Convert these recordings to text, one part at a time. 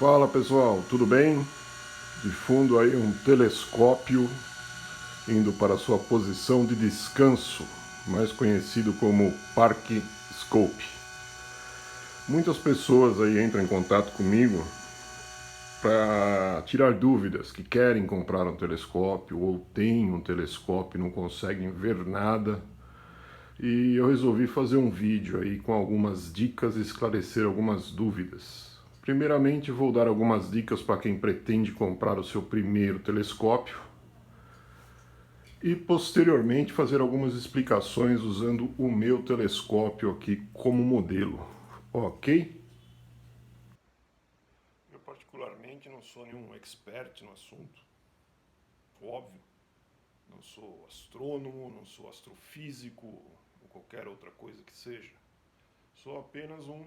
Fala pessoal, tudo bem? De fundo aí um telescópio indo para sua posição de descanso, mais conhecido como Park Scope. Muitas pessoas aí entram em contato comigo para tirar dúvidas, que querem comprar um telescópio ou têm um telescópio e não conseguem ver nada. E eu resolvi fazer um vídeo aí com algumas dicas e esclarecer algumas dúvidas. Primeiramente, vou dar algumas dicas para quem pretende comprar o seu primeiro telescópio e posteriormente fazer algumas explicações usando o meu telescópio aqui como modelo, ok? Eu particularmente não sou nenhum expert no assunto, óbvio. Não sou astrônomo, não sou astrofísico ou qualquer outra coisa que seja. Sou apenas um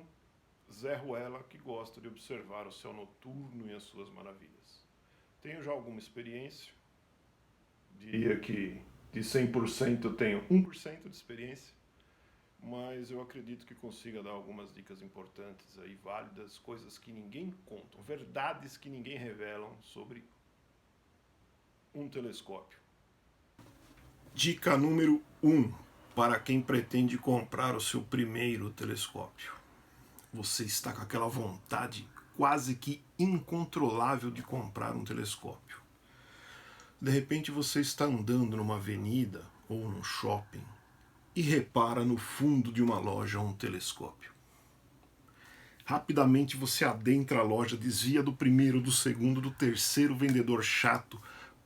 Zé Ruela que gosta de observar o céu noturno e as suas maravilhas. Tenho já alguma experiência, diria que de 100% eu tenho 1% de experiência, mas eu acredito que consiga dar algumas dicas importantes aí, válidas, coisas que ninguém conta, verdades que ninguém revelam sobre um telescópio. Dica número 1 para quem pretende comprar o seu primeiro telescópio. Você está com aquela vontade quase que incontrolável de comprar um telescópio. De repente você está andando numa avenida ou num shopping e repara no fundo de uma loja um telescópio. Rapidamente você adentra a loja, desvia do primeiro, do segundo, do terceiro vendedor chato,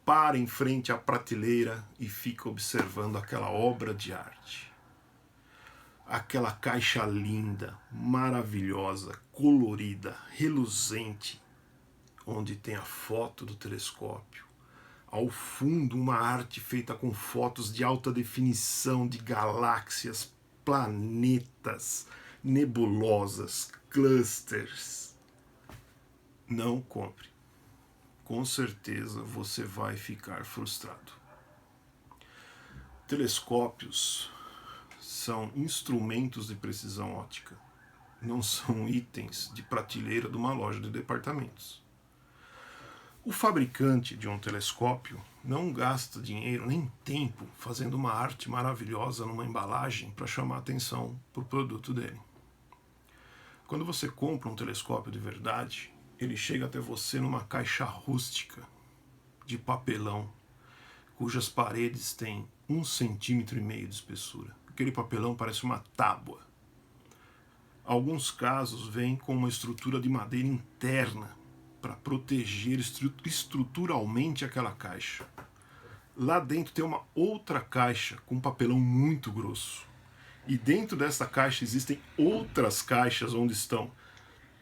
para em frente à prateleira e fica observando aquela obra de arte. Aquela caixa linda, maravilhosa, colorida, reluzente, onde tem a foto do telescópio. Ao fundo, uma arte feita com fotos de alta definição de galáxias, planetas, nebulosas, clusters. Não compre. Com certeza você vai ficar frustrado. Telescópios são instrumentos de precisão óptica, não são itens de prateleira de uma loja de departamentos. O fabricante de um telescópio não gasta dinheiro nem tempo fazendo uma arte maravilhosa numa embalagem para chamar a atenção para o produto dele. Quando você compra um telescópio de verdade, ele chega até você numa caixa rústica de papelão, cujas paredes têm 1,5 centímetro de espessura. Aquele papelão parece uma tábua. Alguns casos vêm com uma estrutura de madeira interna para proteger estruturalmente aquela caixa. Lá dentro tem uma outra caixa com papelão muito grosso. E dentro dessa caixa existem outras caixas onde estão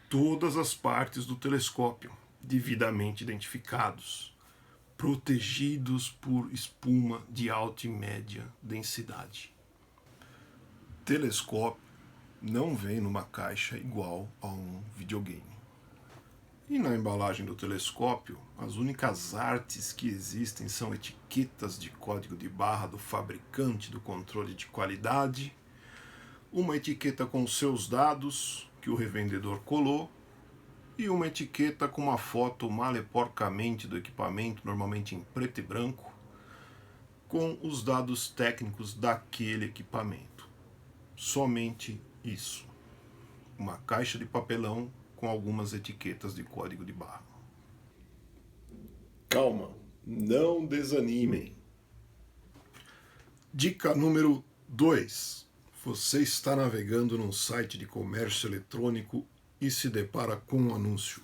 todas as partes do telescópio, devidamente identificados, protegidos por espuma de alta e média densidade. Telescópio não vem numa caixa igual a um videogame. E na embalagem do telescópio, as únicas artes que existem são etiquetas de código de barra do fabricante do controle de qualidade, uma etiqueta com seus dados que o revendedor colou e uma etiqueta com uma foto maleporcamente do equipamento, normalmente em preto e branco, com os dados técnicos daquele equipamento. Somente isso. Uma caixa de papelão com algumas etiquetas de código de barra. Calma, não desanimem. Dica número 2. Você está navegando num site de comércio eletrônico e se depara com um anúncio.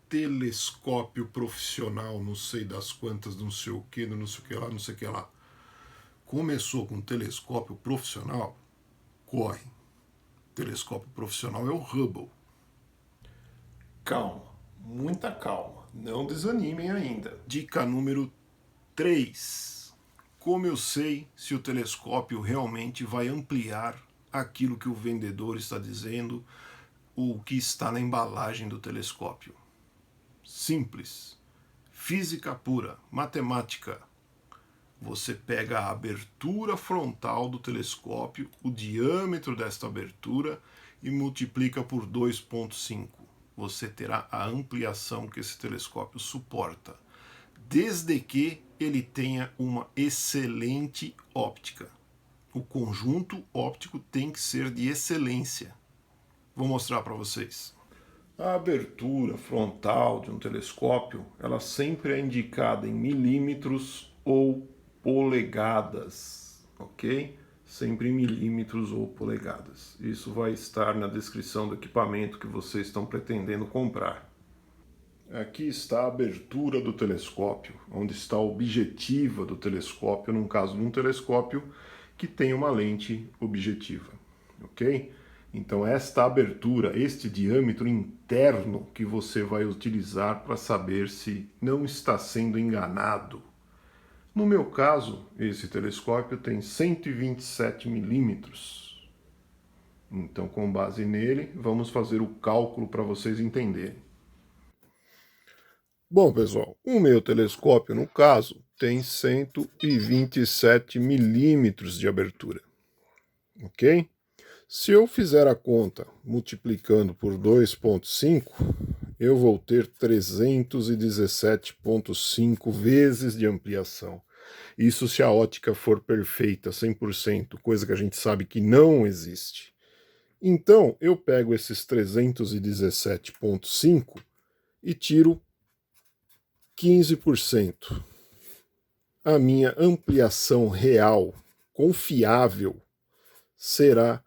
Telescópio profissional, não sei das quantas, não sei o que, não sei o que lá, não sei o que lá. Começou com telescópio profissional? Corre. Telescópio profissional é o Hubble. Calma, muita calma, não desanimem ainda. Dica número 3. Como eu sei se o telescópio realmente vai ampliar aquilo que o vendedor está dizendo, o que está na embalagem do telescópio? Simples. Física pura, matemática. Você pega a abertura frontal do telescópio, o diâmetro desta abertura, e multiplica por 2,5. você terá a ampliação que esse telescópio suporta, desde que ele tenha uma excelente óptica. O conjunto óptico tem que ser de excelência. Vou mostrar para vocês. A abertura frontal de um telescópio, ela sempre é indicada em milímetros ou polegadas, ok? Sempre em milímetros ou polegadas. Isso vai estar na descrição do equipamento que vocês estão pretendendo comprar. Aqui está a abertura do telescópio, onde está a objetiva do telescópio, no caso de um telescópio que tem uma lente objetiva, ok? Então esta abertura, este diâmetro interno que você vai utilizar para saber se não está sendo enganado. No meu caso, esse telescópio tem 127 milímetros. Então, com base nele, vamos fazer o cálculo para vocês entenderem. Bom, pessoal, o meu telescópio, no caso, tem 127 milímetros de abertura, ok? Se eu fizer a conta multiplicando por 2,5, eu vou ter 317,5 vezes de ampliação. Isso se a ótica for perfeita, 100%, coisa que a gente sabe que não existe. Então, eu pego esses 317,5 e tiro 15%. A minha ampliação real, confiável, será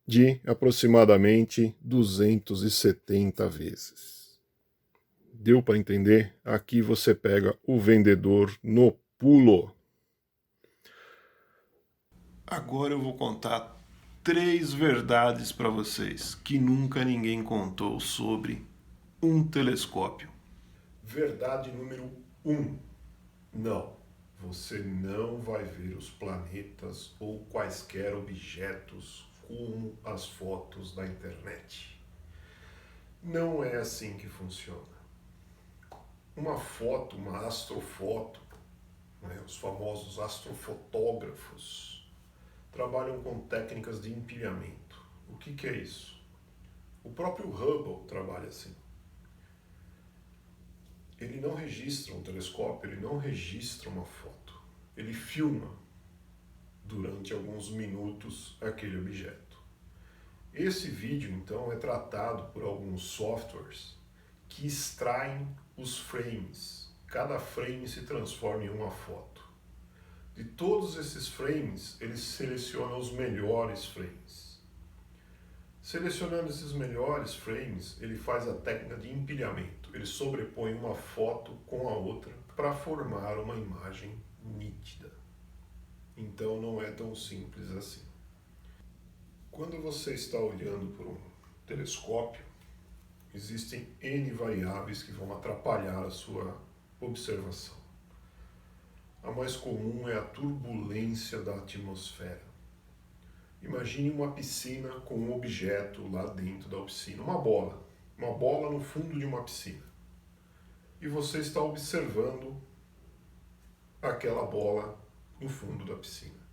de aproximadamente 270 vezes. Deu para entender? Aqui você pega o vendedor no pulo. Agora eu vou contar 3 verdades para vocês que nunca ninguém contou sobre um telescópio. Verdade número 1. Não, você não vai ver os planetas ou quaisquer objetos como as fotos da internet. Não é assim que funciona. Uma foto, uma astrofoto, né, os famosos astrofotógrafos, trabalham com técnicas de empilhamento. O que é isso? O próprio Hubble trabalha assim. Ele não registra um telescópio, ele não registra uma foto. Ele filma durante alguns minutos aquele objeto. Esse vídeo, então, é tratado por alguns softwares que extraem os frames. Cada frame se transforma em uma foto. De todos esses frames, ele seleciona os melhores frames. Selecionando esses melhores frames, ele faz a técnica de empilhamento. Ele sobrepõe uma foto com a outra para formar uma imagem nítida. Então não é tão simples assim. Quando você está olhando por um telescópio, existem N variáveis que vão atrapalhar a sua observação. A mais comum é a turbulência da atmosfera. Imagine uma piscina com um objeto lá dentro da piscina, uma bola no fundo de uma piscina. E você está observando aquela bola no fundo da piscina.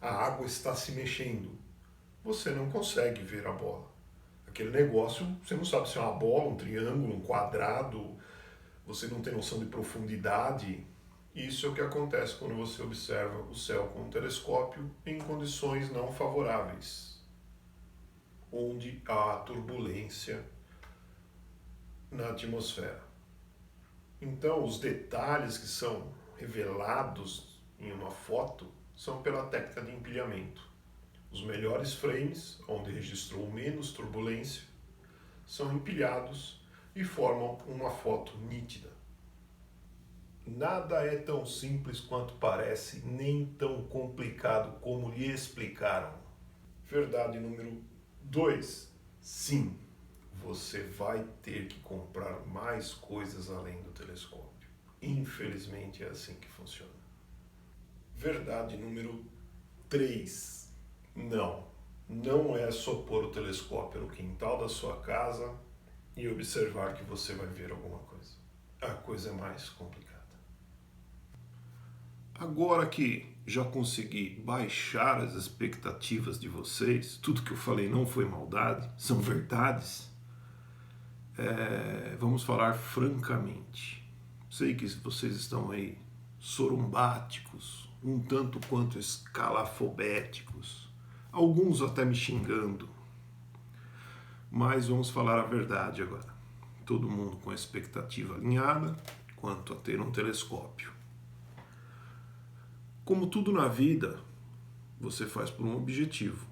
A água está se mexendo. Você não consegue ver a bola. Aquele negócio, você não sabe se é uma bola, um triângulo, um quadrado, você não tem noção de profundidade. Isso é o que acontece quando você observa o céu com um telescópio em condições não favoráveis, onde há turbulência na atmosfera. Então, os detalhes que são revelados em uma foto são pela técnica de empilhamento. Os melhores frames, onde registrou menos turbulência, são empilhados e formam uma foto nítida. Nada é tão simples quanto parece, nem tão complicado como lhe explicaram. Verdade número 2. Sim, você vai ter que comprar mais coisas além do telescópio. Infelizmente é assim que funciona. Verdade número 3. Não é só pôr o telescópio no quintal da sua casa e observar que você vai ver alguma coisa. A coisa é mais complicada. Agora que já consegui baixar as expectativas de vocês, tudo que eu falei não foi maldade, são verdades. vamos falar francamente. Sei que vocês estão aí sorumbáticos, um tanto quanto escalafobéticos, alguns até me xingando. Mas vamos falar a verdade agora. Todo mundo com a expectativa alinhada quanto a ter um telescópio. Como tudo na vida, você faz por um objetivo.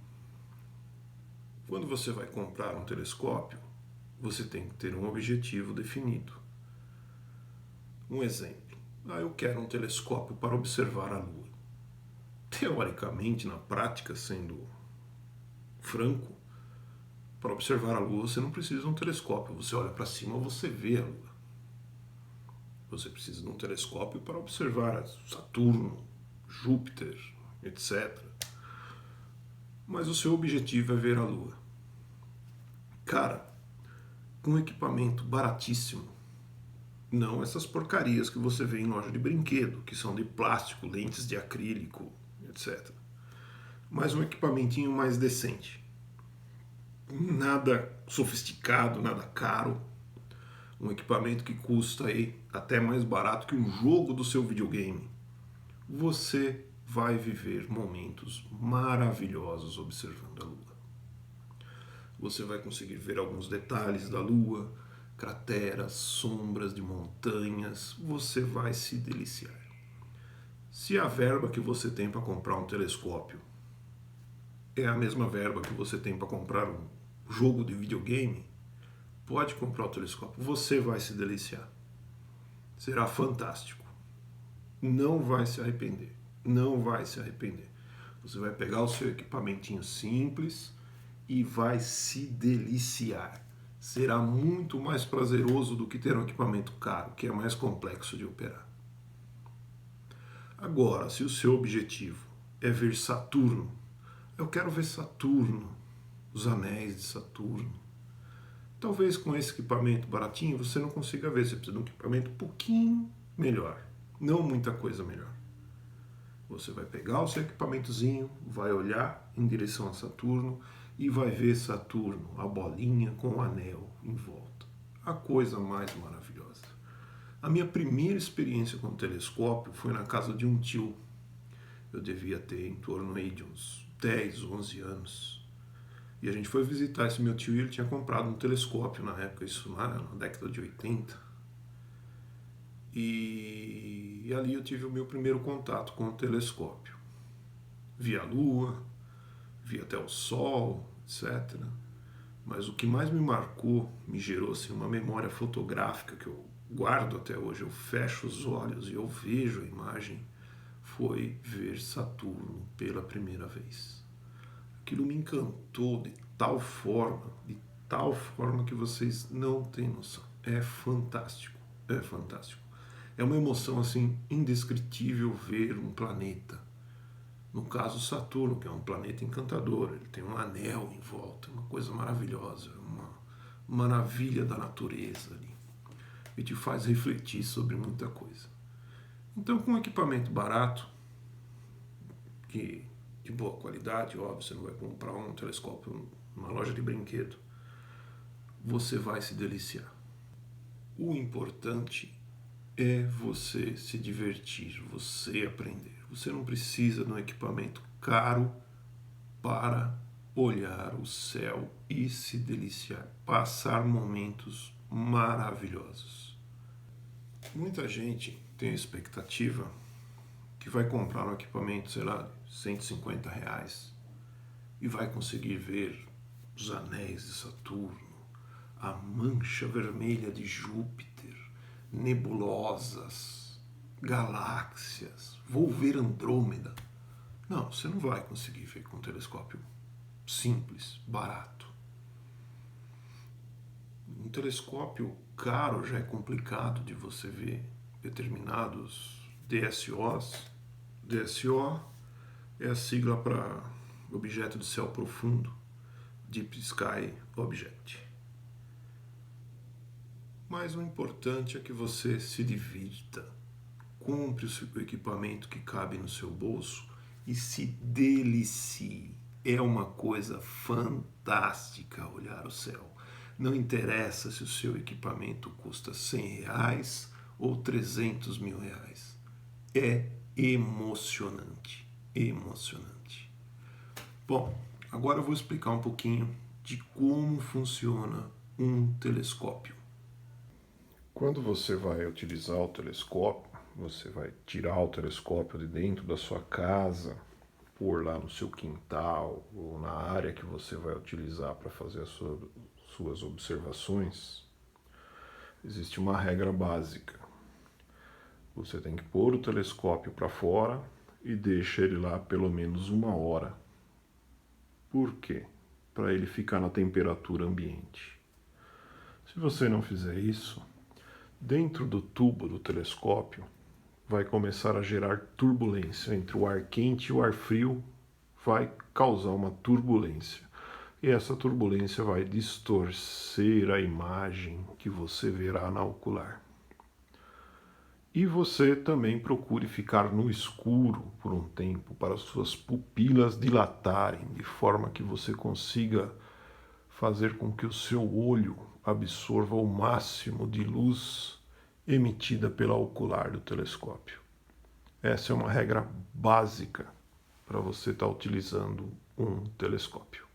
Quando você vai comprar um telescópio, você tem que ter um objetivo definido. Um exemplo. Eu quero um telescópio para observar a Lua. Teoricamente, na prática, sendo franco, para observar a Lua você não precisa de um telescópio. Você olha para cima, você vê a Lua. Você precisa de um telescópio para observar Saturno, Júpiter, etc. Mas o seu objetivo é ver a Lua. Cara, com um equipamento baratíssimo, não essas porcarias que você vê em loja de brinquedo, que são de plástico, lentes de acrílico, etc. Mas um equipamentinho mais decente. Nada sofisticado, nada caro. Um equipamento que custa aí até mais barato que um jogo do seu videogame. Você vai viver momentos maravilhosos observando a Lua. Você vai conseguir ver alguns detalhes da Lua, crateras, sombras de montanhas. Você vai se deliciar. Se a verba que você tem para comprar um telescópio é a mesma verba que você tem para comprar um jogo de videogame, pode comprar o telescópio. Você vai se deliciar. Será fantástico. Não vai se arrepender. Não vai se arrepender. Você vai pegar o seu equipamentinho simples e vai se deliciar. Será muito mais prazeroso do que ter um equipamento caro, que é mais complexo de operar. Agora, se o seu objetivo é ver Saturno, eu quero ver Saturno, os anéis de Saturno. Talvez com esse equipamento baratinho você não consiga ver, você precisa de um equipamento um pouquinho melhor, não muita coisa melhor. Você vai pegar o seu equipamentozinho, vai olhar em direção a Saturno e vai ver Saturno, a bolinha com o anel em volta. A coisa mais maravilhosa. A minha primeira experiência com o telescópio foi na casa de um tio. Eu devia ter em torno aí de uns 10, 11 anos. E a gente foi visitar esse meu tio e ele tinha comprado um telescópio na época, isso lá na década de 80. E ali eu tive o meu primeiro contato com o telescópio. Vi a Lua, vi até o Sol, etc. Mas o que mais me marcou, me gerou assim, uma memória fotográfica que eu guardo até hoje, eu fecho os olhos e eu vejo a imagem, foi ver Saturno pela primeira vez. Aquilo me encantou de tal forma que vocês não têm noção. É fantástico, é fantástico. É uma emoção assim indescritível ver um planeta. No caso Saturno, que é um planeta encantador, ele tem um anel em volta, uma coisa maravilhosa, uma maravilha da natureza ali. E te faz refletir sobre muita coisa. Então, com um equipamento barato, que de boa qualidade, óbvio, você não vai comprar um telescópio numa loja de brinquedo, você vai se deliciar. O importante é você se divertir, você aprender. Você não precisa de um equipamento caro para olhar o céu e se deliciar, passar momentos maravilhosos. Muita gente tem a expectativa que vai comprar um equipamento, sei lá, R$ 150 e vai conseguir ver os anéis de Saturno, a mancha vermelha de Júpiter, nebulosas, galáxias, vou ver Andrômeda. Não, você não vai conseguir ver com um telescópio simples, barato. Um telescópio caro já é complicado de você ver determinados DSOs. DSO é a sigla para Objeto de Céu Profundo, Deep Sky Object. Mas o importante é que você se divirta, compre o seu equipamento que cabe no seu bolso e se delicie. É uma coisa fantástica olhar o céu. Não interessa se o seu equipamento custa R$ 100 ou R$ 300.000. É emocionante, emocionante. Bom, agora eu vou explicar um pouquinho de como funciona um telescópio. Quando você vai utilizar o telescópio, você vai tirar o telescópio de dentro da sua casa, pôr lá no seu quintal ou na área que você vai utilizar para fazer as suas observações. Existe uma regra básica. Você tem que pôr o telescópio para fora e deixa ele lá pelo menos 1 hora. Por quê? Para ele ficar na temperatura ambiente. Se você não fizer isso, dentro do tubo do telescópio vai começar a gerar turbulência entre o ar quente e o ar frio, vai causar uma turbulência. E essa turbulência vai distorcer a imagem que você verá na ocular. E você também procure ficar no escuro por um tempo para suas pupilas dilatarem, de forma que você consiga fazer com que o seu olho absorva o máximo de luz emitida pela ocular do telescópio. Essa é uma regra básica para você estar utilizando um telescópio.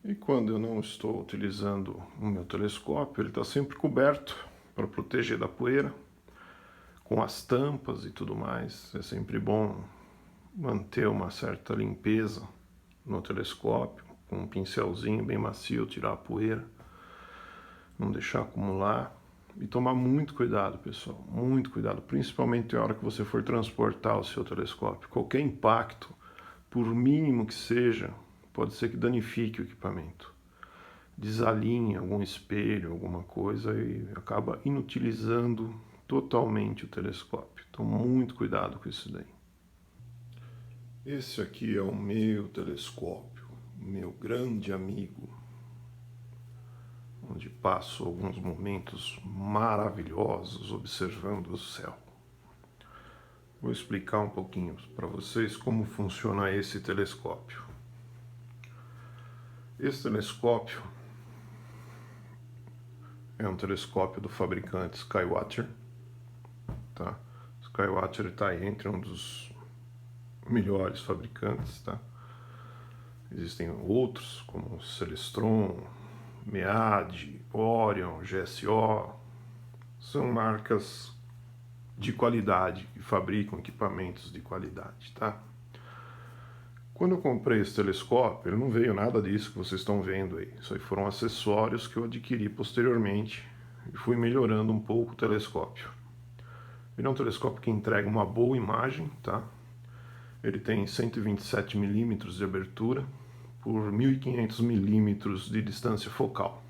E quando eu não estou utilizando o meu telescópio, ele está sempre coberto para proteger da poeira, com as tampas e tudo mais. É sempre bom manter uma certa limpeza no telescópio, com um pincelzinho bem macio, tirar a poeira, não deixar acumular. E tomar muito cuidado, pessoal, muito cuidado, principalmente na hora que você for transportar o seu telescópio. Qualquer impacto, por mínimo que seja, pode ser que danifique o equipamento. Desalinhe algum espelho, alguma coisa e acaba inutilizando totalmente o telescópio. Então, muito cuidado com isso daí. Esse aqui é o meu telescópio, meu grande amigo, onde passo alguns momentos maravilhosos observando o céu. Vou explicar um pouquinho para vocês como funciona esse telescópio. Esse telescópio é um telescópio do fabricante Skywatcher. Tá? Skywatcher está entre um dos melhores fabricantes. Tá? Existem outros, como Celestron, Meade, Orion, GSO. São marcas de qualidade que fabricam equipamentos de qualidade. Tá? Quando eu comprei esse telescópio, ele não veio nada disso que vocês estão vendo aí. Isso aí foram acessórios que eu adquiri posteriormente e fui melhorando um pouco o telescópio. Ele é um telescópio que entrega uma boa imagem, tá? Ele tem 127 milímetros de abertura por 1.500 milímetros de distância focal.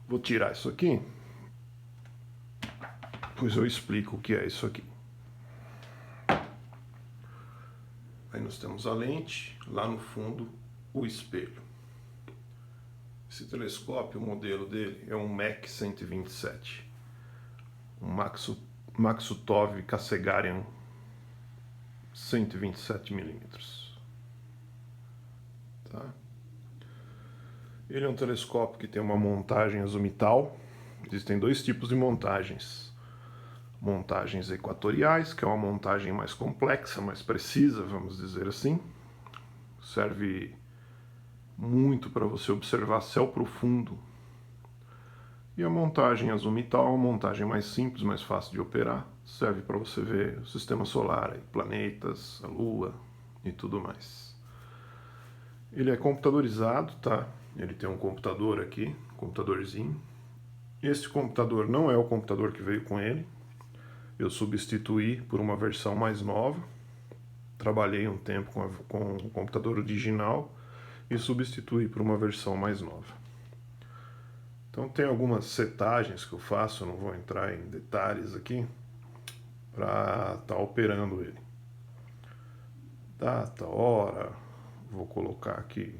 Vou tirar isso aqui, pois eu explico o que é isso aqui. Aí nós temos a lente, lá no fundo o espelho. Esse telescópio, o modelo dele é um MEC 127, um Maksutov Kassegaryan 127 milímetros. Tá? Ele é um telescópio que tem uma montagem azimutal. Existem dois tipos de montagens. Montagens equatoriais, que é uma montagem mais complexa, mais precisa, vamos dizer assim. Serve muito para você observar céu profundo. E a montagem azimutal é uma montagem mais simples, mais fácil de operar. Serve para você ver o sistema solar, planetas, a Lua e tudo mais. Ele é computadorizado, tá? Ele tem um computador aqui, um computadorzinho. Este computador não é o computador que veio com ele. Eu substituí por uma versão mais nova. Trabalhei um tempo com o computador original e substituí por uma versão mais nova. Então tem algumas setagens que eu faço, não vou entrar em detalhes aqui, para estar operando ele. Data, hora, vou colocar aqui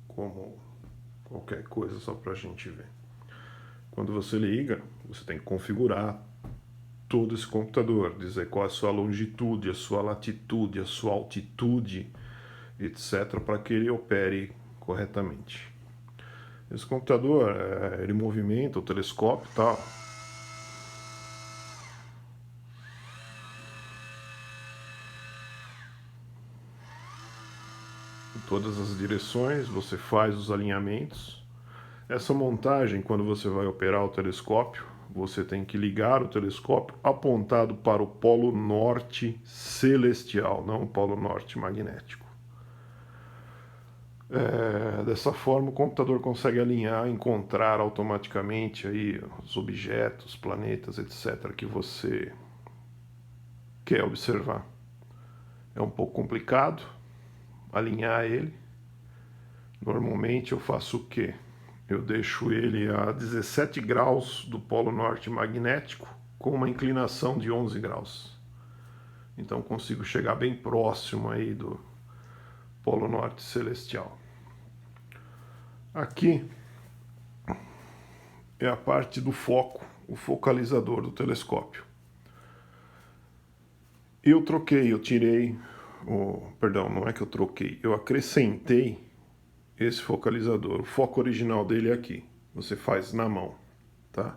como qualquer coisa só para a gente ver. Quando você liga, você tem que configurar todo esse computador, dizer qual é a sua longitude, a sua latitude, a sua altitude etc., para que ele opere corretamente. Esse computador, ele movimenta o telescópio e tal. Em todas as direções, você faz os alinhamentos. Essa montagem, quando você vai operar o telescópio, você tem que ligar o telescópio apontado para o polo norte celestial, não o polo norte magnético. Dessa forma, o computador consegue alinhar, encontrar automaticamente aí os objetos, planetas, etc., que você quer observar. É um pouco complicado alinhar ele. Normalmente eu faço o quê? Eu deixo ele a 17 graus do polo norte magnético com uma inclinação de 11 graus. Então consigo chegar bem próximo aí do polo norte celestial. Aqui é a parte do foco, o focalizador do telescópio. Eu tirei, perdão, não é que eu troquei, eu acrescentei esse focalizador. O foco original dele é aqui, você faz na mão, tá?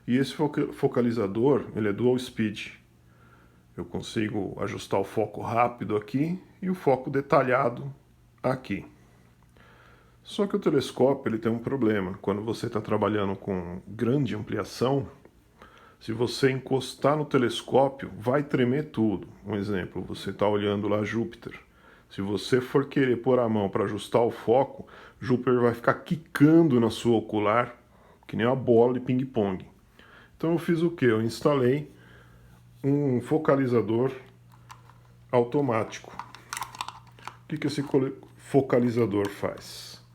E esse focalizador, ele é dual speed. Eu consigo ajustar o foco rápido aqui e o foco detalhado aqui. Só que o telescópio ele tem um problema. Quando você está trabalhando com grande ampliação, se você encostar no telescópio, vai tremer tudo. Um exemplo, você está olhando lá Júpiter. Se você for querer pôr a mão para ajustar o foco, Júpiter vai ficar quicando na sua ocular, que nem uma bola de ping-pong. Então eu fiz o que? Eu instalei um focalizador automático. O que esse focalizador faz?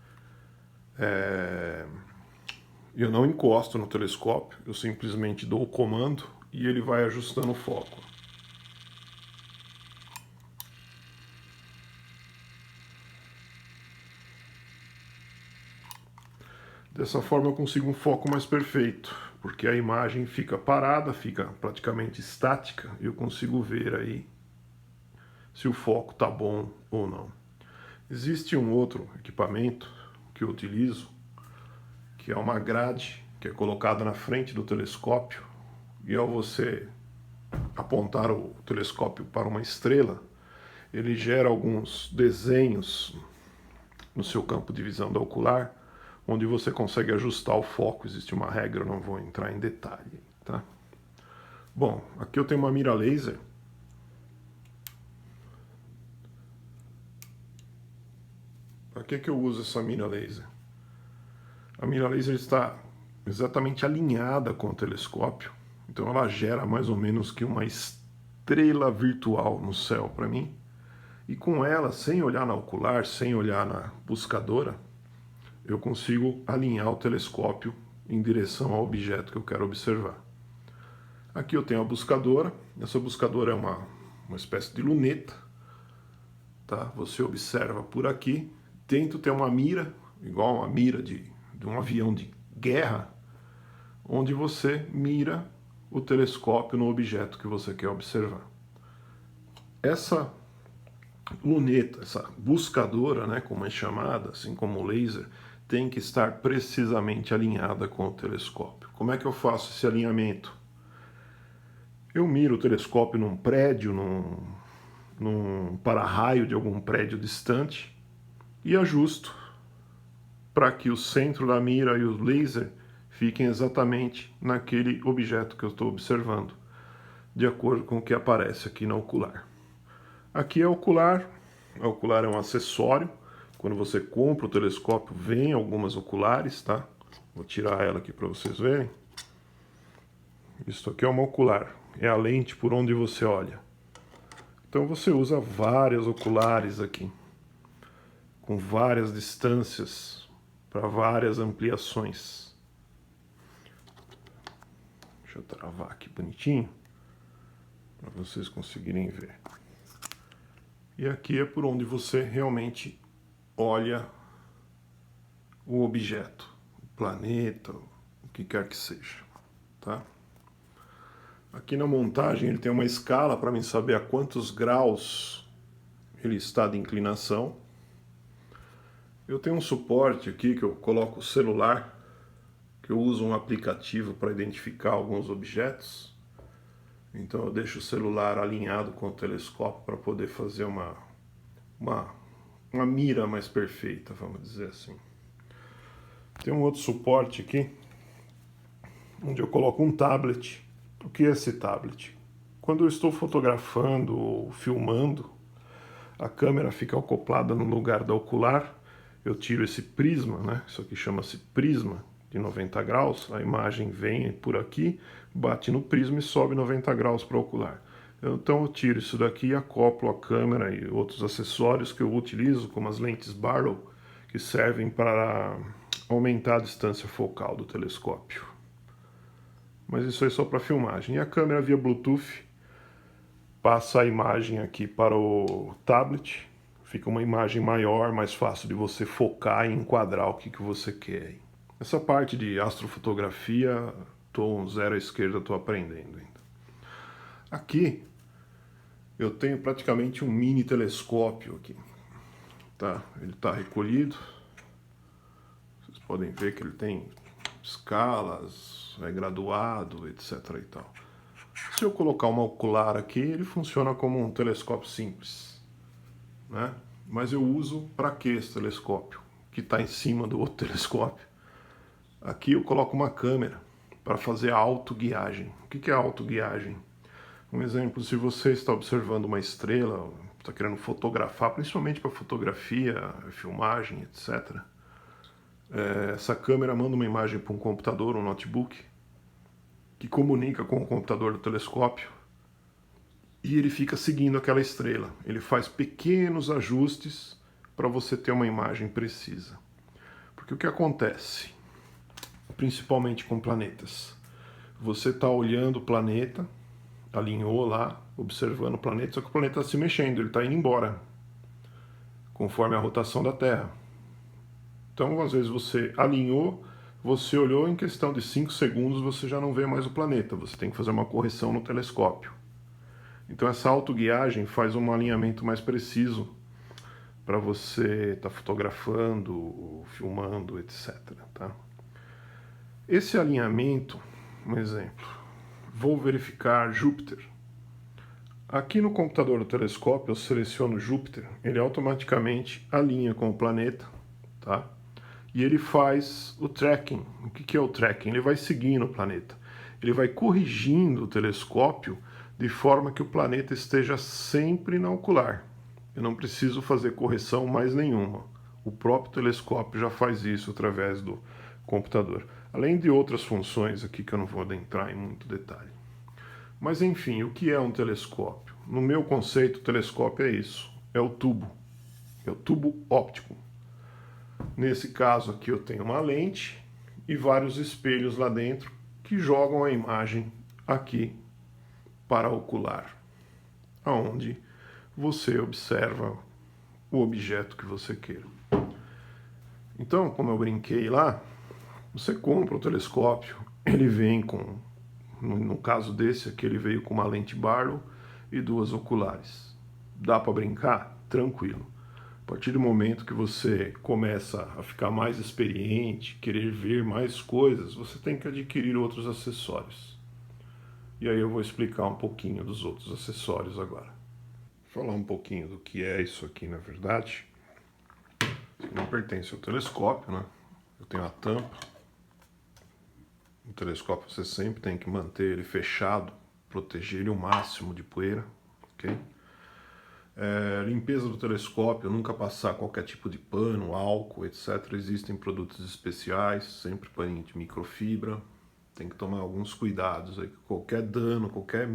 Eu não encosto no telescópio, eu simplesmente dou o comando e ele vai ajustando o foco. Dessa forma eu consigo um foco mais perfeito, porque a imagem fica parada, fica praticamente estática e eu consigo ver aí se o foco está bom ou não. Existe um outro equipamento que eu utilizo, que é uma grade que é colocada na frente do telescópio e ao você apontar o telescópio para uma estrela, ele gera alguns desenhos no seu campo de visão da ocular, onde você consegue ajustar o foco. Existe uma regra, eu não vou entrar em detalhe, tá? Bom, aqui eu tenho uma mira laser. Para que eu uso essa mira laser? A mira laser está exatamente alinhada com o telescópio, então ela gera mais ou menos que uma estrela virtual no céu para mim. E com ela, sem olhar na ocular, sem olhar na buscadora, eu consigo alinhar o telescópio em direção ao objeto que eu quero observar. Aqui eu tenho a buscadora. Essa buscadora é uma espécie de luneta, tá? Você observa por aqui. Dentro tem uma mira, igual uma mira de um avião de guerra, onde você mira o telescópio no objeto que você quer observar. Essa luneta, essa buscadora, né, como é chamada, assim como o laser, tem que estar precisamente alinhada com o telescópio. Como é que eu faço esse alinhamento? Eu miro o telescópio num prédio, num para-raio de algum prédio distante e ajusto para que o centro da mira e o laser fiquem exatamente naquele objeto que eu estou observando, de acordo com o que aparece aqui na ocular. Aqui é a ocular é um acessório. Quando você compra o telescópio, vem algumas oculares, tá? Vou tirar ela aqui para vocês verem. Isso aqui é uma ocular, é a lente por onde você olha. Então você usa várias oculares aqui, com várias distâncias, para várias ampliações. Deixa eu travar aqui bonitinho, para vocês conseguirem ver. E aqui é por onde você realmente olha o objeto, o planeta, o que quer que seja, tá? Aqui na montagem ele tem uma escala para mim saber a quantos graus ele está de inclinação. Eu tenho um suporte aqui que eu coloco o celular, que eu uso um aplicativo para identificar alguns objetos. Então eu deixo o celular alinhado com o telescópio para poder fazer uma mira mais perfeita, vamos dizer assim. Tem um outro suporte aqui, onde eu coloco um tablet. O que é esse tablet? Quando eu estou fotografando ou filmando, a câmera fica acoplada no lugar da ocular, eu tiro esse prisma, né? Isso aqui chama-se prisma de 90 graus, a imagem vem por aqui, bate no prisma e sobe 90 graus para o ocular. Então eu tiro isso daqui e acoplo a câmera e outros acessórios que eu utilizo, como as lentes Barlow, que servem para aumentar a distância focal do telescópio. Mas isso aí é só para filmagem. E a câmera via Bluetooth passa a imagem aqui para o tablet, fica uma imagem maior, mais fácil de você focar e enquadrar o que você quer. Essa parte de astrofotografia, estou um zero à esquerda, estou aprendendo ainda. Aqui eu tenho praticamente um mini telescópio aqui, tá? Ele está recolhido. Vocês podem ver que ele tem escalas, é graduado, etc. e tal. Se eu colocar uma ocular aqui, ele funciona como um telescópio simples, né? Mas eu uso para que esse telescópio, que está em cima do outro telescópio? Aqui eu coloco uma câmera para fazer a autoguiagem. O que é a autoguiagem? Um exemplo, se você está observando uma estrela, está querendo fotografar, principalmente para fotografia, filmagem, etc. Essa câmera manda uma imagem para um computador, um notebook, que comunica com o computador do telescópio e ele fica seguindo aquela estrela. Ele faz pequenos ajustes para você ter uma imagem precisa. Porque o que acontece, principalmente com planetas, você está olhando o planeta, alinhou lá, observando o planeta, só que o planeta está se mexendo, ele está indo embora, conforme a rotação da Terra. Então, às vezes você alinhou, você olhou, em questão de 5 segundos você já não vê mais o planeta, você tem que fazer uma correção no telescópio. Então essa autoguiagem faz um alinhamento mais preciso para você estar fotografando, filmando, etc. Tá? Esse alinhamento, um exemplo, vou verificar Júpiter. Aqui no computador do telescópio eu seleciono Júpiter, ele automaticamente alinha com o planeta, tá? E ele faz o tracking. O que é o tracking? Ele vai seguindo o planeta. Ele vai corrigindo o telescópio de forma que o planeta esteja sempre na ocular. Eu não preciso fazer correção mais nenhuma. O próprio telescópio já faz isso através do computador. Além de outras funções aqui que eu não vou adentrar em muito detalhe. Mas enfim, o que é um telescópio? No meu conceito, o telescópio é isso. É o tubo óptico. Nesse caso aqui eu tenho uma lente e vários espelhos lá dentro que jogam a imagem aqui para a ocular, aonde você observa o objeto que você queira. Então, como eu brinquei lá, você compra o telescópio, ele vem com, no caso desse aqui, ele veio com uma lente Barlow e 2 oculares. Dá para brincar? Tranquilo. A partir do momento que você começa a ficar mais experiente, querer ver mais coisas, você tem que adquirir outros acessórios. E aí eu vou explicar um pouquinho dos outros acessórios agora. Vou falar um pouquinho do que é isso aqui, na verdade. Isso não pertence ao telescópio, né? Eu tenho a tampa. O telescópio você sempre tem que manter ele fechado, proteger ele o máximo de poeira, ok? Limpeza do telescópio, nunca passar qualquer tipo de pano, álcool, etc. Existem produtos especiais, sempre paninho de microfibra. Tem que tomar alguns cuidados aí. Qualquer dano, qualquer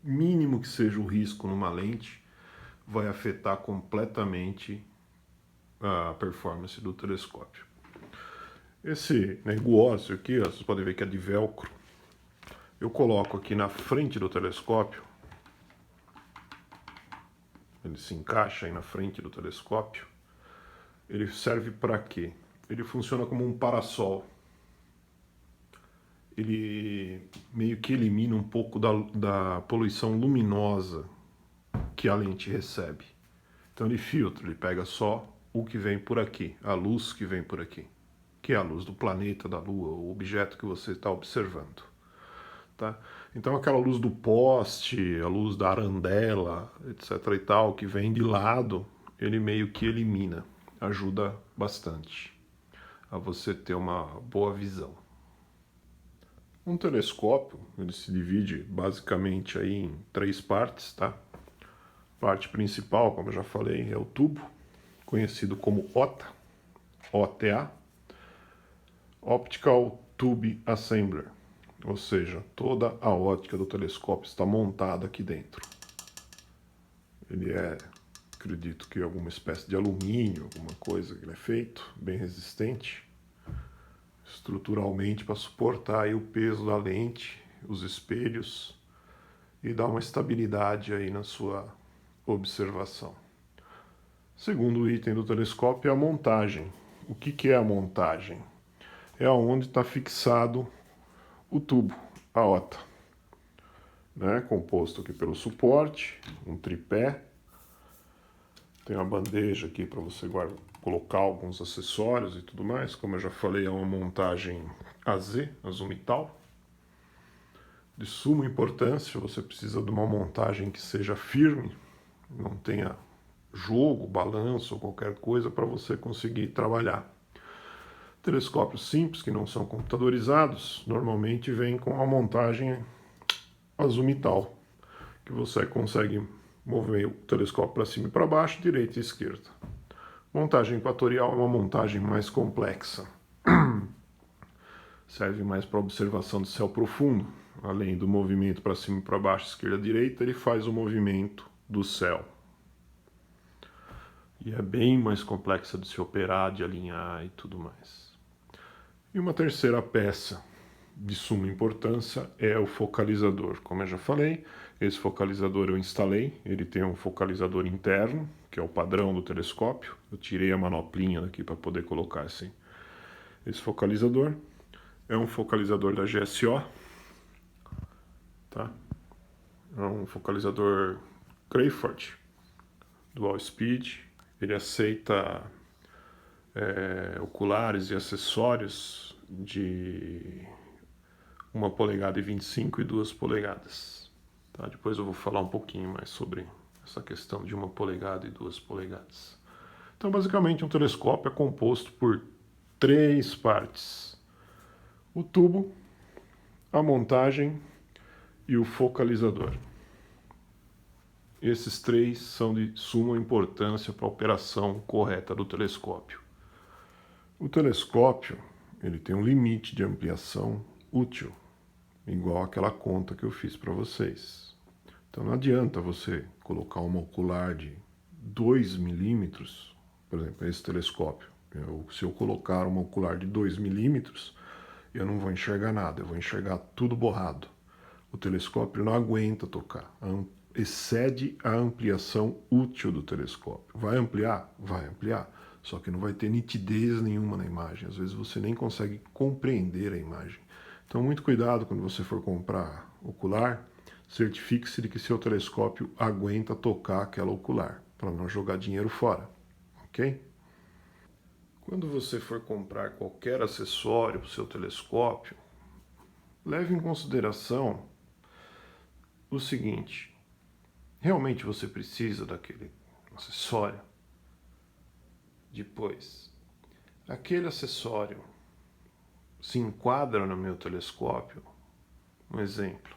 mínimo que seja o risco numa lente, vai afetar completamente a performance do telescópio. Esse negócio aqui, ó, vocês podem ver que é de velcro. Eu coloco aqui na frente do telescópio. Ele se encaixa aí na frente do telescópio. Ele serve para quê? Ele funciona como um parasol. Ele meio que elimina um pouco da poluição luminosa que a lente recebe. Então ele filtra, ele pega só o que vem por aqui, a luz que vem por aqui, que é a luz do planeta, da Lua, o objeto que você está observando. Tá? Então aquela luz do poste, a luz da arandela, etc. e tal, que vem de lado, ele meio que elimina, ajuda bastante a você ter uma boa visão. Um telescópio, ele se divide basicamente aí em 3 partes, tá? A parte principal, como eu já falei, é o tubo, conhecido como OTA, OTA, Optical Tube Assembler, ou seja, toda a ótica do telescópio está montada aqui dentro. Ele é, acredito que alguma espécie de alumínio, alguma coisa que ele é feito, bem resistente, estruturalmente para suportar aí o peso da lente, os espelhos e dar uma estabilidade aí na sua observação. Segundo item do telescópio é a montagem. O que é a montagem? É onde está fixado o tubo, a OTA, né? Composto aqui pelo suporte, um tripé, tem uma bandeja aqui para você colocar alguns acessórios e tudo mais. Como eu já falei, é uma montagem azimutal, de suma importância. Você precisa de uma montagem que seja firme, não tenha jogo, balanço ou qualquer coisa para você conseguir trabalhar. Telescópios simples, que não são computadorizados, normalmente vêm com a montagem azimutal, que você consegue mover o telescópio para cima e para baixo, direita e esquerda. Montagem equatorial é uma montagem mais complexa. Serve mais para observação do céu profundo. Além do movimento para cima e para baixo, esquerda e direita, ele faz o movimento do céu. E é bem mais complexa de se operar, de alinhar e tudo mais. E uma terceira peça de suma importância é o focalizador. Como eu já falei, esse focalizador eu instalei, ele tem um focalizador interno, que é o padrão do telescópio. Eu tirei a manoplinha daqui para poder colocar assim. Esse focalizador é um focalizador da GSO, tá? É um focalizador Crayford, Dual Speed. Ele aceita oculares e acessórios de 1 polegada e 25 e 2 polegadas. Tá? Depois eu vou falar um pouquinho mais sobre essa questão de 1 polegada e 2 polegadas. Então, basicamente, um telescópio é composto por 3 partes: o tubo, a montagem e o focalizador. Esses 3 são de suma importância para a operação correta do telescópio. O telescópio, ele tem um limite de ampliação útil, igual aquela conta que eu fiz para vocês. Então não adianta você colocar uma ocular de 2 milímetros, por exemplo, esse telescópio. Se eu colocar uma ocular de 2 milímetros, eu não vou enxergar nada, eu vou enxergar tudo borrado. O telescópio não aguenta tocar, excede a ampliação útil do telescópio. Vai ampliar? Vai ampliar. Só que não vai ter nitidez nenhuma na imagem. Às vezes você nem consegue compreender a imagem. Então, muito cuidado quando você for comprar ocular. Certifique-se de que seu telescópio aguenta tocar aquela ocular, para não jogar dinheiro fora. Ok? Quando você for comprar qualquer acessório para o seu telescópio, leve em consideração o seguinte: realmente você precisa daquele acessório? Depois, aquele acessório se enquadra no meu telescópio? Um exemplo: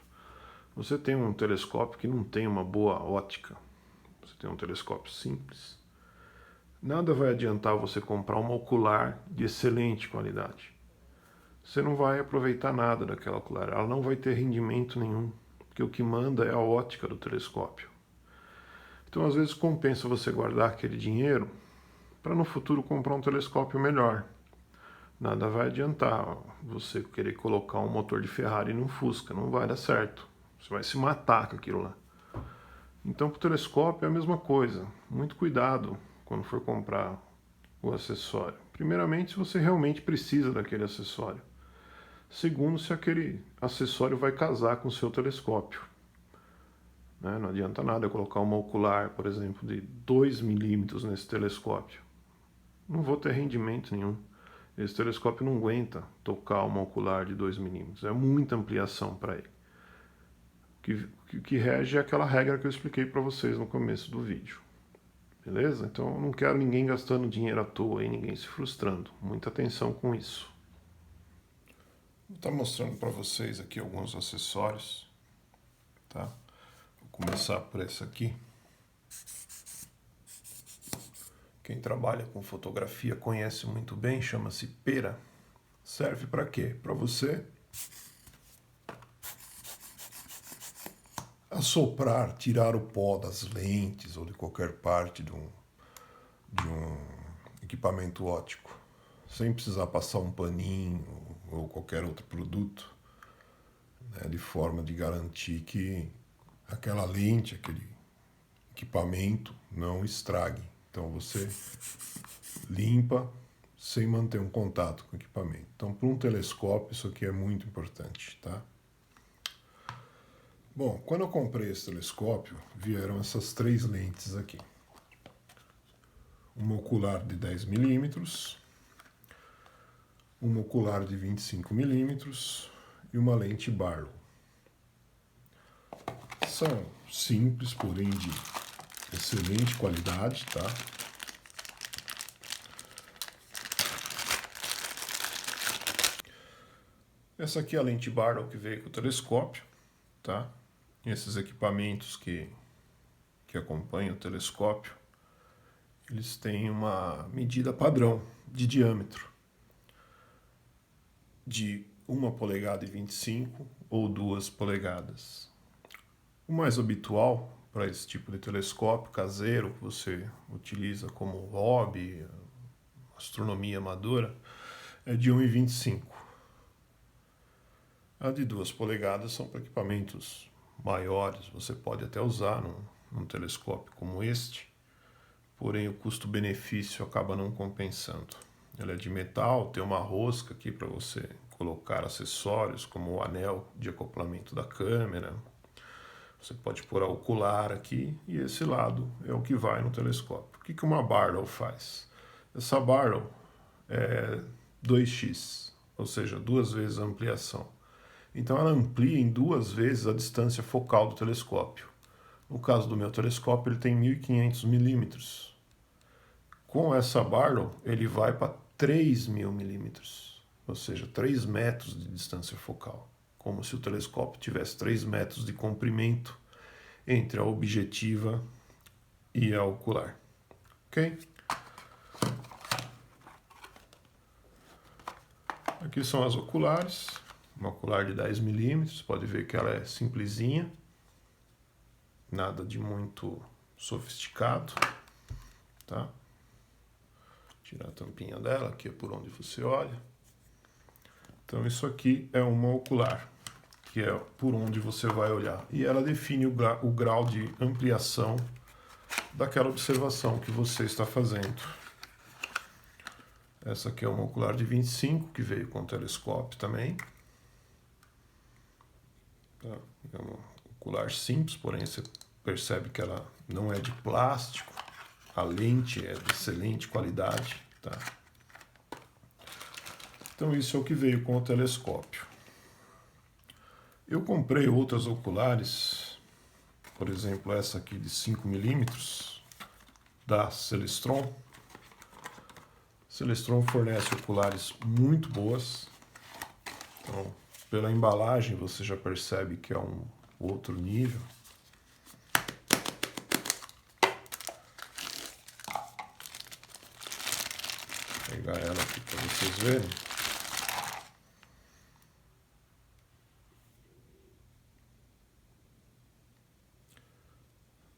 você tem um telescópio que não tem uma boa ótica, você tem um telescópio simples, nada vai adiantar você comprar uma ocular de excelente qualidade. Você não vai aproveitar nada daquela ocular, ela não vai ter rendimento nenhum, porque o que manda é a ótica do telescópio. Então, às vezes, compensa você guardar aquele dinheiro para no futuro comprar um telescópio melhor. Nada vai adiantar você querer colocar um motor de Ferrari num Fusca, não vai dar certo. Você vai se matar com aquilo lá. Então, para o telescópio é a mesma coisa. Muito cuidado quando for comprar o acessório. Primeiramente, se você realmente precisa daquele acessório. Segundo, se aquele acessório vai casar com o seu telescópio. né? Não adianta nada eu colocar uma ocular, por exemplo, de 2 milímetros nesse telescópio. Não vou ter rendimento nenhum. Esse telescópio não aguenta tocar uma ocular de 2 milímetros. É muita ampliação para ele. O que rege é aquela regra que eu expliquei para vocês no começo do vídeo. Beleza? Então eu não quero ninguém gastando dinheiro à toa e ninguém se frustrando. Muita atenção com isso. Vou estar mostrando para vocês aqui alguns acessórios. Tá? Vou começar por esse aqui. Quem trabalha com fotografia conhece muito bem, chama-se pera. Serve para quê? Para você assoprar, tirar o pó das lentes ou de qualquer parte de um equipamento óptico, sem precisar passar um paninho ou qualquer outro produto, né, de forma de garantir que aquela lente, aquele equipamento não estrague. Então você limpa sem manter um contato com o equipamento. Então, para um telescópio, isso aqui é muito importante, tá? Bom, quando eu comprei esse telescópio, vieram essas 3 lentes aqui. Uma ocular de 10 milímetros, uma ocular de 25 milímetros e uma lente Barlow. São simples, porém de excelente qualidade, tá? Essa aqui é a lente Barlow que veio com o telescópio, tá? Esses equipamentos que acompanham o telescópio, eles têm uma medida padrão de diâmetro de 1 polegada e 25 ou 2 polegadas. O mais habitual para esse tipo de telescópio caseiro que você utiliza como hobby, astronomia amadora, é de 1,25. A de 2 polegadas são para equipamentos maiores, você pode até usar num telescópio como este, porém o custo-benefício acaba não compensando. Ela é de metal, tem uma rosca aqui para você colocar acessórios como o anel de acoplamento da câmera. Você pode pôr a ocular aqui e esse lado é o que vai no telescópio. O que uma Barlow faz? Essa Barlow é 2x, ou seja, 2 vezes a ampliação. Então ela amplia em 2 vezes a distância focal do telescópio. No caso do meu telescópio, ele tem 1.500 milímetros. Com essa Barlow, ele vai para 3.000 milímetros, ou seja, 3 metros de distância focal. Como se o telescópio tivesse 3 metros de comprimento entre a objetiva e a ocular. Ok? Aqui são as oculares. Uma ocular de 10 milímetros, pode ver que ela é simplesinha, nada de muito sofisticado, tá? Tirar a tampinha dela, aqui é por onde você olha. Então isso aqui é uma ocular, que é por onde você vai olhar. E ela define o grau de ampliação daquela observação que você está fazendo. Essa aqui é uma ocular de 25, que veio com o telescópio também. É uma ocular simples, porém você percebe que ela não é de plástico. A lente é de excelente qualidade, tá? Então isso é o que veio com o telescópio. Eu comprei outras oculares, por exemplo essa aqui de 5 milímetros, da Celestron. Celestron fornece oculares muito boas. Então, pela embalagem você já percebe que é um outro nível. Vou pegar ela aqui para vocês verem.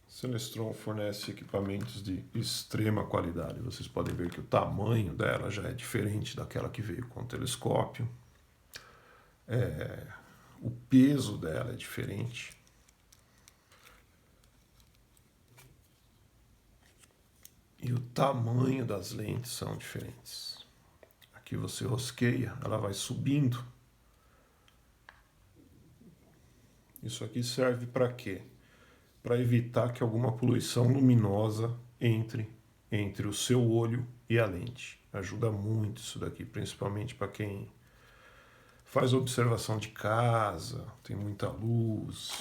Celestron fornece equipamentos de extrema qualidade. Vocês podem ver que o tamanho dela já é diferente daquela que veio com o telescópio. O peso dela é diferente. E o tamanho das lentes são diferentes. Aqui você rosqueia, ela vai subindo. Isso aqui serve para quê? para evitar que alguma poluição luminosa entre o seu olho e a lente. Ajuda muito isso daqui, principalmente para quem faz observação de casa, tem muita luz.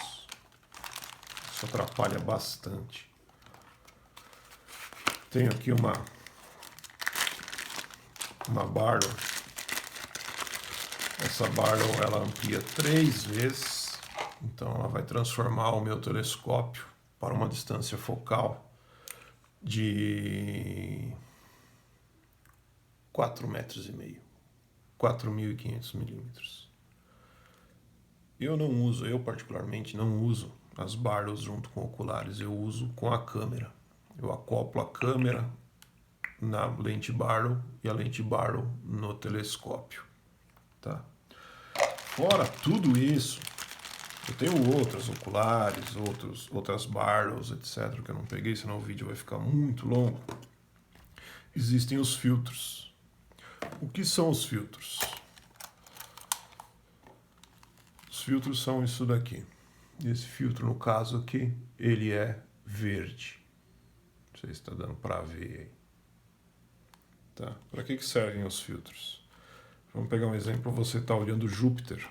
Isso atrapalha bastante. Tenho aqui uma Barlow. Essa Barlow ela amplia 3 vezes, então ela vai transformar o meu telescópio para uma distância focal de 4,5 metros, 4.500 milímetros. Eu particularmente não uso as Barlows junto com oculares, eu uso com a câmera. Eu acoplo a câmera na lente Barlow e a lente Barlow no telescópio, tá? Fora tudo isso, eu tenho outras oculares, outras Barlows, etc, que eu não peguei, senão o vídeo vai ficar muito longo. Existem os filtros. O que são os filtros? Os filtros são isso daqui. Esse filtro, no caso aqui, ele é verde. Não sei se está dando para ver aí. Tá? Para que servem os filtros? Vamos pegar um exemplo, você está olhando Júpiter.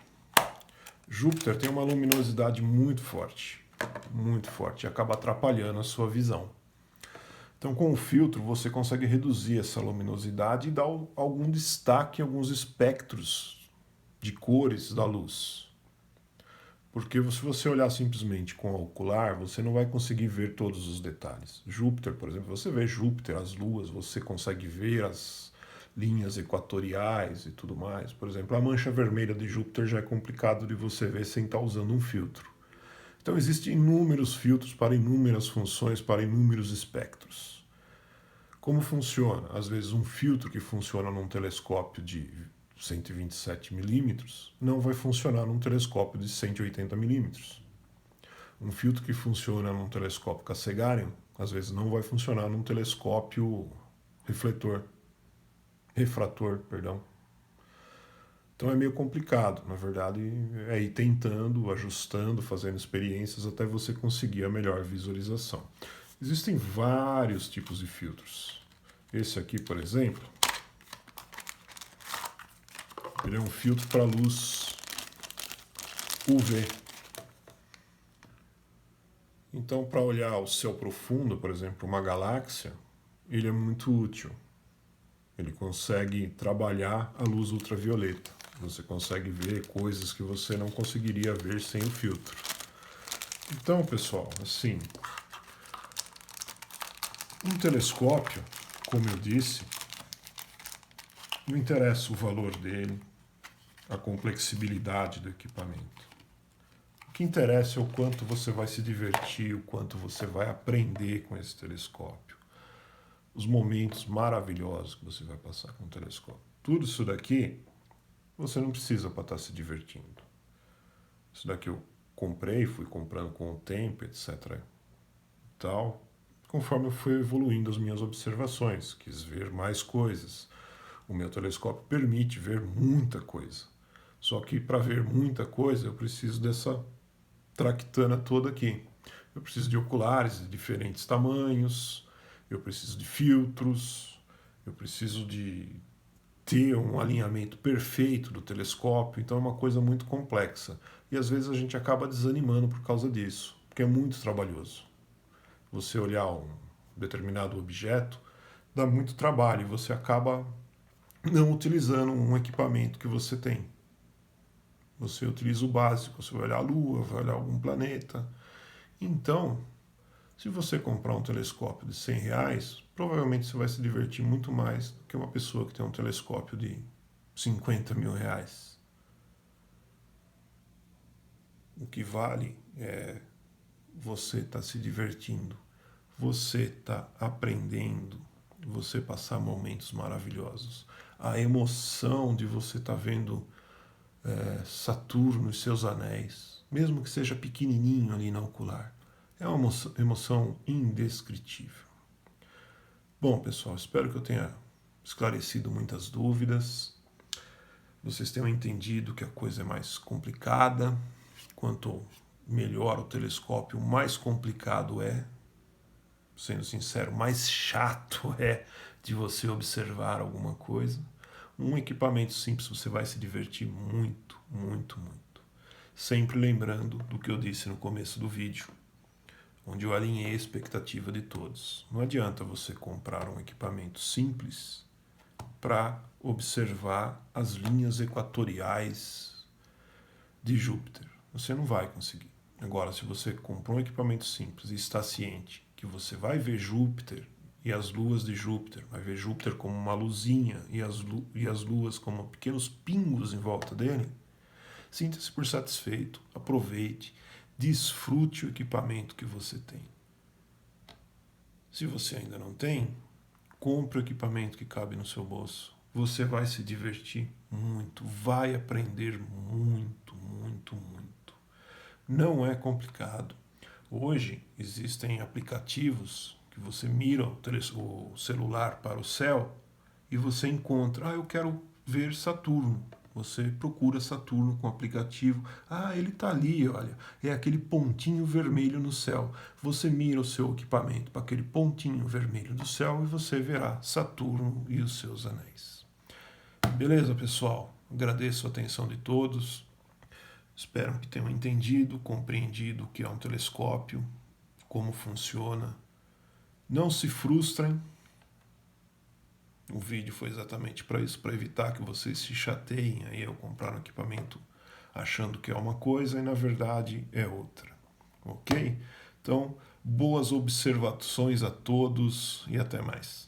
Júpiter tem uma luminosidade muito forte, e acaba atrapalhando a sua visão. Então, com o filtro, você consegue reduzir essa luminosidade e dar algum destaque em alguns espectros de cores da luz. Porque se você olhar simplesmente com o ocular, você não vai conseguir ver todos os detalhes. Júpiter, por exemplo, você vê Júpiter, as luas, você consegue ver as linhas equatoriais e tudo mais. Por exemplo, a mancha vermelha de Júpiter já é complicado de você ver sem estar usando um filtro. Então, existem inúmeros filtros para inúmeras funções, para inúmeros espectros. Como funciona? Às vezes, um filtro que funciona num telescópio de 127 milímetros não vai funcionar num telescópio de 180 milímetros. Um filtro que funciona num telescópio Cassegrain, às vezes não vai funcionar num telescópio refrator. Então é meio complicado, na verdade, é ir tentando, ajustando, fazendo experiências até você conseguir a melhor visualização. Existem vários tipos de filtros. Esse aqui, por exemplo, ele é um filtro para luz UV. Então, para olhar o céu profundo, por exemplo, uma galáxia, ele é muito útil. Ele consegue trabalhar a luz ultravioleta. Você consegue ver coisas que você não conseguiria ver sem o filtro. Então, pessoal, assim, um telescópio, como eu disse, não interessa o valor dele, a complexibilidade do equipamento. O que interessa é o quanto você vai se divertir, o quanto você vai aprender com esse telescópio. Os momentos maravilhosos que você vai passar com o telescópio. Tudo isso daqui, você não precisa para estar se divertindo. Isso daqui eu comprei, fui comprando com o tempo, etc. Tal, conforme eu fui evoluindo as minhas observações, quis ver mais coisas. O meu telescópio permite ver muita coisa. Só que para ver muita coisa eu preciso dessa tractana toda aqui. Eu preciso de oculares de diferentes tamanhos, eu preciso de filtros, eu preciso de ter um alinhamento perfeito do telescópio, então é uma coisa muito complexa. E às vezes a gente acaba desanimando por causa disso, porque é muito trabalhoso. Você olhar um determinado objeto dá muito trabalho e você acaba não utilizando um equipamento que você tem. Você utiliza o básico, você vai olhar a Lua, vai olhar algum planeta. Então, se você comprar um telescópio de R$100, provavelmente você vai se divertir muito mais do que uma pessoa que tem um telescópio de R$50 mil. O que vale é você estar se divertindo, você estar aprendendo, você passar momentos maravilhosos. A emoção de você estar vendo Saturno e seus anéis, mesmo que seja pequenininho ali na ocular, é uma emoção indescritível. Bom, pessoal, espero que eu tenha esclarecido muitas dúvidas, vocês tenham entendido que a coisa é mais complicada quanto melhor o telescópio, mais complicado é, sendo sincero, mais chato é de você observar alguma coisa. Um equipamento simples você vai se divertir muito, muito, muito. Sempre lembrando do que eu disse no começo do vídeo, onde eu alinhei a expectativa de todos. Não adianta você comprar um equipamento simples para observar as linhas equatoriais de Júpiter. Você não vai conseguir. Agora, se você comprou um equipamento simples e está ciente que você vai ver Júpiter e as luas de Júpiter, vai ver Júpiter como uma luzinha e as luas como pequenos pingos em volta dele, sinta-se por satisfeito, aproveite, desfrute o equipamento que você tem. Se você ainda não tem, compre o equipamento que cabe no seu bolso. Você vai se divertir muito, vai aprender muito, muito, muito. Não é complicado. Hoje existem aplicativos que você mira o celular para o céu e você encontra, eu quero ver Saturno. Você procura Saturno com o aplicativo. Ele está ali, olha. É aquele pontinho vermelho no céu. Você mira o seu equipamento para aquele pontinho vermelho do céu e você verá Saturno e os seus anéis. Beleza, pessoal? Agradeço a atenção de todos. Espero que tenham entendido, compreendido o que é um telescópio, como funciona. Não se frustrem. O vídeo foi exatamente para isso, para evitar que vocês se chateiem aí ao comprar um equipamento achando que é uma coisa e na verdade é outra. Ok? Então, boas observações a todos e até mais.